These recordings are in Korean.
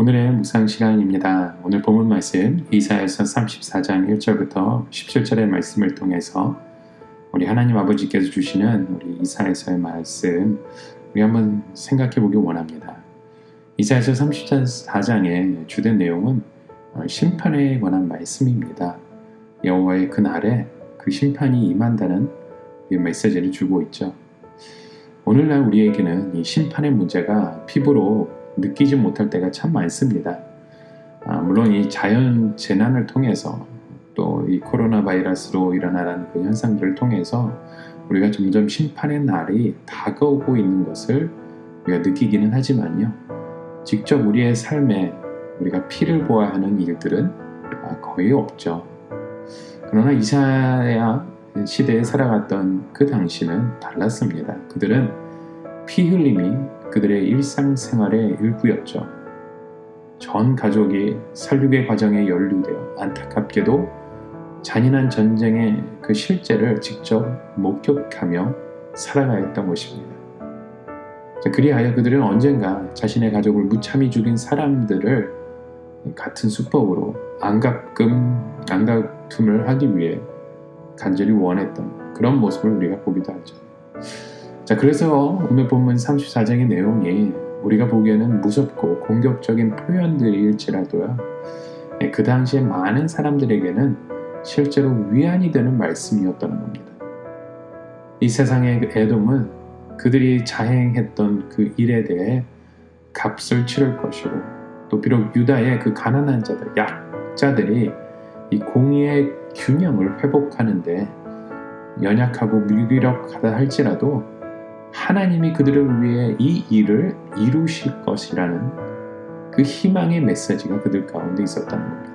오늘의 묵상 시간입니다. 오늘 본문 말씀 이사야서 34장 1절부터 17절의 말씀을 통해서 우리 하나님 아버지께서 주시는 우리 이사야서의 말씀 우리 한번 생각해 보기 원합니다. 이사야서 34장의 주된 내용은 심판에 관한 말씀입니다. 여호와의 그날에 그 심판이 임한다는 메시지를 주고 있죠. 오늘날 우리에게는 이 심판의 문제가 피부로 느끼지 못할 때가 참 많습니다. 물론 이 자연 재난을 통해서 또 이 코로나 바이러스로 일어나는 그 현상들을 통해서 우리가 점점 심판의 날이 다가오고 있는 것을 우리가 느끼기는 하지만요. 직접 우리의 삶에 우리가 피를 보아야 하는 일들은 거의 없죠. 그러나 이사야 시대에 살아갔던 그 당시는 달랐습니다. 그들은 피 흘림이 그들의 일상생활의 일부였죠. 전 가족이 살육의 과정에 연루되어 안타깝게도 잔인한 전쟁의 그 실제를 직접 목격하며 살아가야 했던 것입니다. 그리하여 그들은 언젠가 자신의 가족을 무참히 죽인 사람들을 같은 수법으로 안가툼을 하기 위해 간절히 원했던 그런 모습을 우리가 보기도 하죠. 그래서 오늘 본문 34장의 내용이 우리가 보기에는 무섭고 공격적인 표현들일지라도요, 그 당시에 많은 사람들에게는 실제로 위안이 되는 말씀이었다는 겁니다. 이 세상의 에돔은 그들이 자행했던 그 일에 대해 값을 치를 것이고, 또 비록 유다의 그 가난한 자들, 약자들이 이 공의의 균형을 회복하는데 연약하고 무기력하다 할지라도 하나님이 그들을 위해 이 일을 이루실 것이라는 그 희망의 메시지가 그들 가운데 있었다는 겁니다.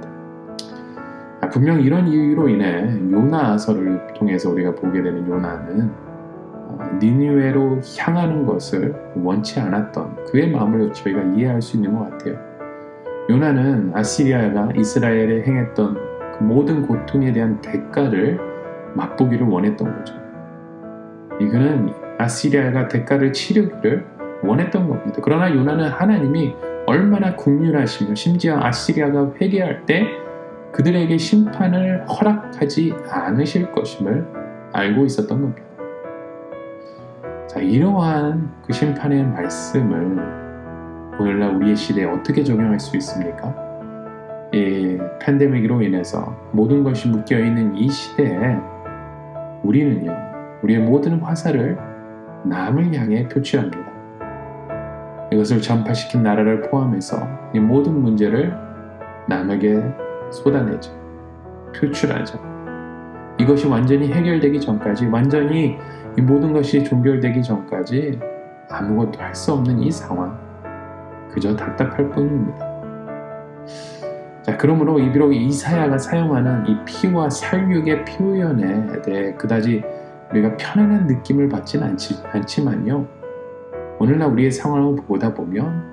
분명 이런 이유로 인해 요나서를 통해서 우리가 보게 되는 요나는 니느웨로 향하는 것을 원치 않았던 그의 마음을 저희가 이해할 수 있는 것 같아요. 요나는 아시리아가 이스라엘에 행했던 그 모든 고통에 대한 대가를 맛보기를 원했던 거죠. 이거는 아시리아가 대가를 치르기를 원했던 겁니다. 그러나 요나는 하나님이 얼마나 긍휼하시며 심지어 아시리아가 회개할 때 그들에게 심판을 허락하지 않으실 것임을 알고 있었던 겁니다. 이러한 그 심판의 말씀을 오늘날 우리의 시대에 어떻게 적용할 수 있습니까? 이 팬데믹으로 인해서 모든 것이 묶여있는 이 시대에 우리는요, 우리의 모든 화살을 남을 향해 표치합니다. 이것을 전파시킨 나라를 포함해서 이 모든 문제를 남에게 쏟아내죠. 표출하죠. 이것이 완전히 해결되기 전까지, 완전히 이 모든 것이 종결되기 전까지 아무것도 할 수 없는 이 상황, 그저 답답할 뿐입니다. 그러므로 비록 이사야가 사용하는 이 피와 살육의 표현에 대해 그다지 우리가 편안한 느낌을 받지는 않지만요, 오늘날 우리의 상황을 보다 보면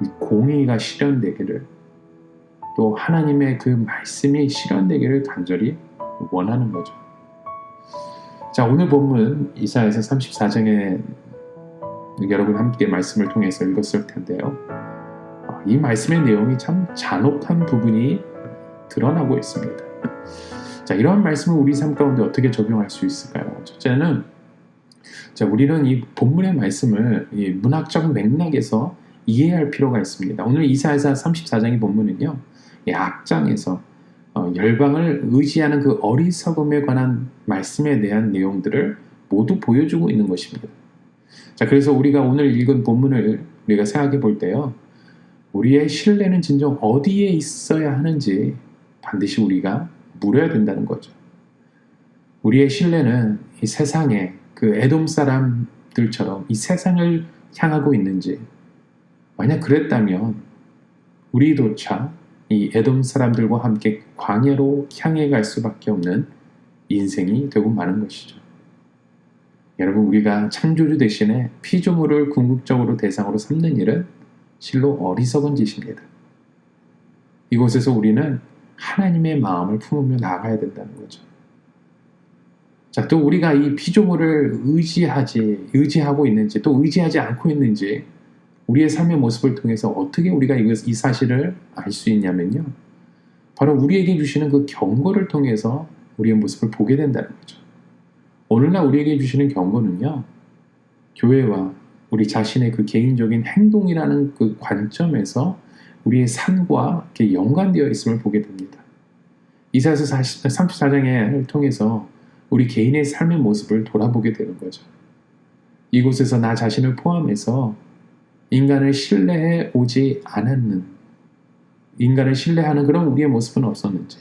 이 공의가 실현되기를, 또 하나님의 그 말씀이 실현되기를 간절히 원하는 거죠. 오늘 본문 이사야서 34장에 여러분 함께 말씀을 통해서 읽었을 텐데요, 이 말씀의 내용이 참 잔혹한 부분이 드러나고 있습니다. 이러한 말씀을 우리 삶 가운데 어떻게 적용할 수 있을까요? 첫째는 우리는 이 본문의 말씀을 이 문학적 맥락에서 이해할 필요가 있습니다. 오늘 이사야서 34장의 본문은요, 이 악장에서 열방을 의지하는 그 어리석음에 관한 말씀에 대한 내용들을 모두 보여주고 있는 것입니다. 그래서 우리가 오늘 읽은 본문을 우리가 생각해 볼 때요, 우리의 신뢰는 진정 어디에 있어야 하는지 반드시 우리가 물어야 된다는 거죠. 우리의 신뢰는 이 세상에 그 에돔 사람들처럼 이 세상을 향하고 있는지, 만약 그랬다면 우리조차 이 에돔 사람들과 함께 광야로 향해 갈 수밖에 없는 인생이 되고 마는 것이죠. 여러분, 우리가 창조주 대신에 피조물을 궁극적으로 대상으로 삼는 일은 실로 어리석은 짓입니다. 이곳에서 우리는 하나님의 마음을 품으며 나아가야 된다는 거죠. 또 우리가 이 피조물을 의지하고 있는지, 또 의지하지 않고 있는지 우리의 삶의 모습을 통해서 어떻게 우리가 이 사실을 알 수 있냐면요. 바로 우리에게 주시는 그 경고를 통해서 우리의 모습을 보게 된다는 거죠. 오늘날 우리에게 주시는 경고는요. 교회와 우리 자신의 그 개인적인 행동이라는 그 관점에서 우리의 삶과 연관되어 있음을 보게 됩니다. 이사야서 34장을 통해서 우리 개인의 삶의 모습을 돌아보게 되는 거죠. 이곳에서 나 자신을 포함해서 인간을 신뢰해 오지 않았는, 인간을 신뢰하는 그런 우리의 모습은 없었는지,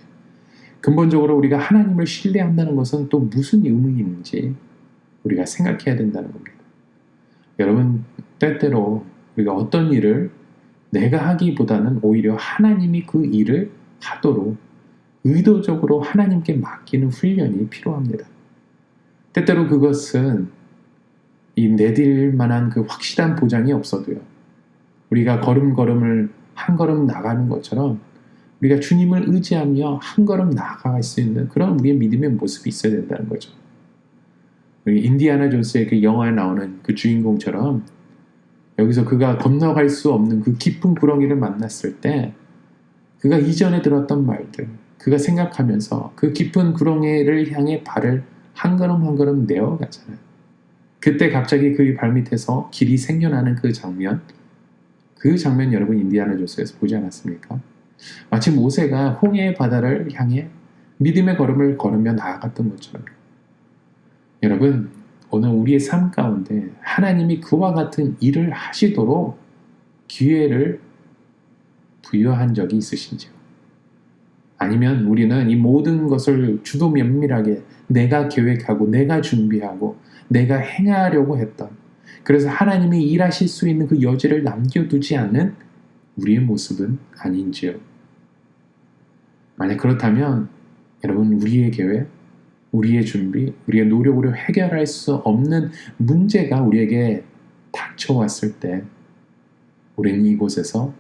근본적으로 우리가 하나님을 신뢰한다는 것은 또 무슨 의미인지 우리가 생각해야 된다는 겁니다. 여러분, 때때로 우리가 어떤 일을 내가 하기보다는 오히려 하나님이 그 일을 하도록 의도적으로 하나님께 맡기는 훈련이 필요합니다. 때때로 그것은 이 내딜 만한 그 확실한 보장이 없어도요. 우리가 걸음걸음을 한 걸음 나가는 것처럼 우리가 주님을 의지하며 한 걸음 나아갈 수 있는 그런 우리의 믿음의 모습이 있어야 된다는 거죠. 우리 인디아나 존스의 그 영화에 나오는 그 주인공처럼 여기서 그가 건너갈 수 없는 그 깊은 구렁이를 만났을 때 그가 이전에 들었던 말들, 그가 생각하면서 그 깊은 구렁이를 향해 발을 한 걸음 한 걸음 내어가잖아요. 그때 갑자기 그 발밑에서 길이 생겨나는 그 장면 여러분 인디아나 존스에서 보지 않았습니까? 마치 모세가 홍해의 바다를 향해 믿음의 걸음을 걸으며 나아갔던 것처럼 여러분 오늘 우리의 삶 가운데 하나님이 그와 같은 일을 하시도록 기회를 부여한 적이 있으신지요? 아니면 우리는 이 모든 것을 주도 면밀하게 내가 계획하고 내가 준비하고 내가 행하려고 했던, 그래서 하나님이 일하실 수 있는 그 여지를 남겨두지 않는 우리의 모습은 아닌지요? 만약 그렇다면 여러분 우리의 계획, 우리의 준비, 우리의 노력으로 해결할 수 없는 문제가 우리에게 닥쳐왔을 때 우리는 이곳에서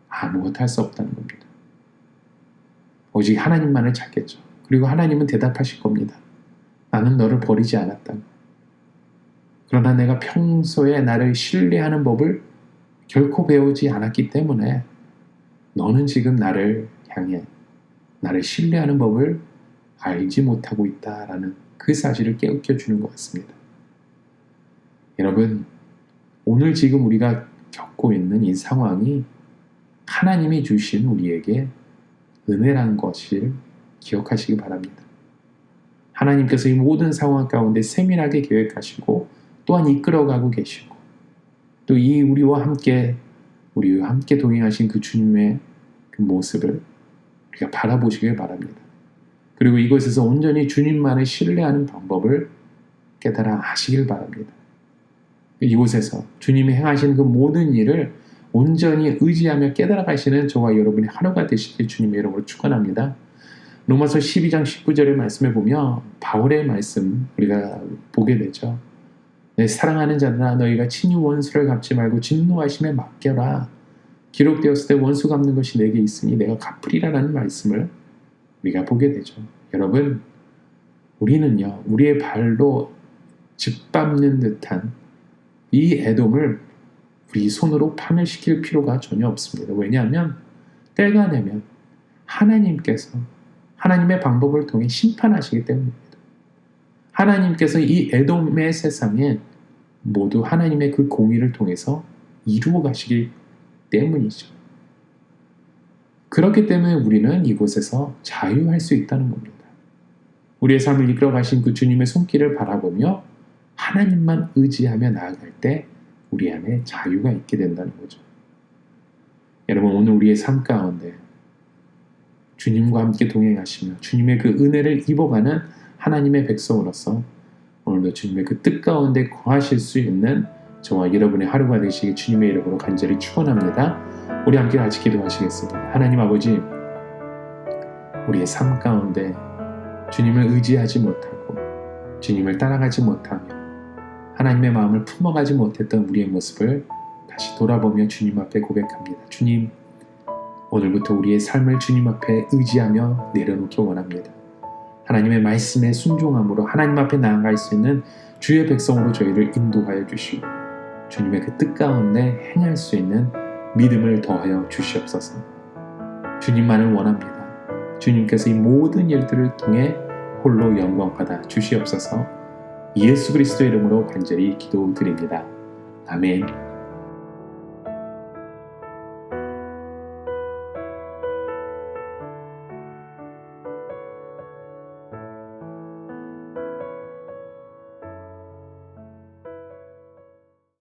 아무것도 할 수 없다는 겁니다. 오직 하나님만을 찾겠죠. 그리고 하나님은 대답하실 겁니다. 나는 너를 버리지 않았다. 그러나 내가 평소에 나를 신뢰하는 법을 결코 배우지 않았기 때문에 너는 지금 나를 향해 나를 신뢰하는 법을 알지 못하고 있다라는 그 사실을 깨우쳐주는 것 같습니다. 여러분, 오늘 지금 우리가 겪고 있는 이 상황이 하나님이 주신 우리에게 은혜라는 것을 기억하시기 바랍니다. 하나님께서 이 모든 상황 가운데 세밀하게 계획하시고 또한 이끌어가고 계시고 또 이 우리와 함께 동행하신 그 주님의 그 모습을 우리가 바라보시길 바랍니다. 그리고 이곳에서 온전히 주님만을 신뢰하는 방법을 깨달아 아시길 바랍니다. 이곳에서 주님이 행하신 그 모든 일을 온전히 의지하며 깨달아 가시는 저와 여러분의 하루가 되시길 주님의 이름으로 축원합니다. 로마서 12장 19절의 말씀에 보면 바울의 말씀 우리가 보게 되죠. 내 사랑하는 자들아 너희가 친히 원수를 갚지 말고 진노하심에 맡겨라. 기록되었을 때 원수 갚는 것이 내게 있으니 내가 갚으리라는 말씀을 우리가 보게 되죠. 여러분, 우리는요, 우리의 발로 짓밟는 듯한 이 애돔을 우리 손으로 파멸시킬 필요가 전혀 없습니다. 왜냐하면 때가 되면 하나님께서 하나님의 방법을 통해 심판하시기 때문입니다. 하나님께서 이 에돔의 세상에 모두 하나님의 그 공의를 통해서 이루어 가시기 때문이죠. 그렇기 때문에 우리는 이곳에서 자유할 수 있다는 겁니다. 우리의 삶을 이끌어 가신 그 주님의 손길을 바라보며 하나님만 의지하며 나아갈 때 우리 안에 자유가 있게 된다는 거죠. 여러분, 오늘 우리의 삶 가운데 주님과 함께 동행하시며 주님의 그 은혜를 입어가는 하나님의 백성으로서 오늘도 주님의 그 뜻 가운데 거하실 수 있는 저와 여러분의 하루가 되시길 주님의 이름으로 간절히 축원합니다. 우리 함께 같이 기도하시겠습니다. 하나님 아버지, 우리의 삶 가운데 주님을 의지하지 못하고 주님을 따라가지 못하며 하나님의 마음을 품어가지 못했던 우리의 모습을 다시 돌아보며 주님 앞에 고백합니다. 주님, 오늘부터 우리의 삶을 주님 앞에 의지하며 내려놓기 원합니다. 하나님의 말씀에 순종함으로 하나님 앞에 나아갈 수 있는 주의 백성으로 저희를 인도하여 주시고 주님의 그 뜻 가운데 행할 수 있는 믿음을 더하여 주시옵소서. 주님만을 원합니다. 주님께서 이 모든 일들을 통해 홀로 영광 받아 주시옵소서. 예수 그리스도의 이름으로 간절히 기도드립니다. 아멘.